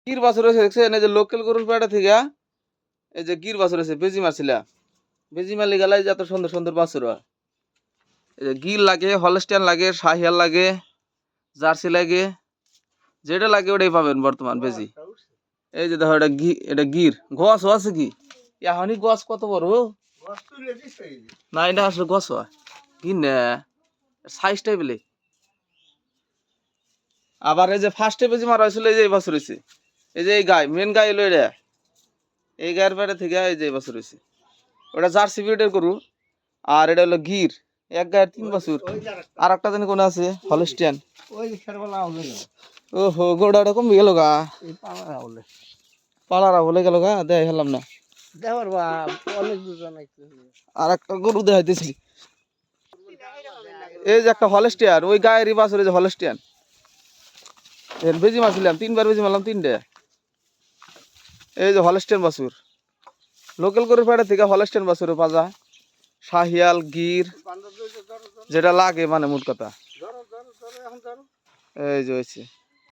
গির বাছুর হয়েছে দেখছেন, এই যে লোকাল গরুর পেটা থেকে এই যে গির বাছুর হয়েছে, বেজি মারছিলা, বেজি মারলি গেলাই যে এত সুন্দর সুন্দর বাছুর হয়। এই যে গির লাগে, হলস্টিয়ান লাগে, শাহিয়াল লাগে, জার্সি লাগে, যেটা লাগে ওটাই পাবেন বর্তমান বেজি। এই যে দেখো এটা গির গছ আছে কি এখনই গছ কত বড় না, এটা আসলে গছ হয় গির না, সাইজটাই বেলে। আবার এই যে ফার্স্টে বেজি মারা হয়েছিল এই যে এই বছর হয়েছে, এই যে এই গায়ে মেন গায়ে এলো এটা, এই গায়ের পেটে থেকে এই যে এই বছর হয়েছে। ওটা জার্সি ব্রিডের গরু, আর এটা হলো গির, এক গায়ের 3 বছর। আর একটা জানি কোন আছে হলস্টিয়ান। ওহো গোড়াটা কমে গেল গা, পালারা বলে গেল গা, দেখ হেলাম না। আর একটা গরু দেখাইতেছি, এই যে একটা হলস্টিয়ান, ওই গায়েরই বাছুর, এই যে হলস্টিয়ান। এর বেজি মারছিলাম 3 বার, বেজি মারলাম 3টে। এই যে হলস্টিয়ান বাছুর, লোকাল গরুর পেটে থেকে হলস্টিয়ান বাছুর পাজা, শাহিয়াল গির যেটা লাগে মানে মোট কথা। এই যে হয়েছে।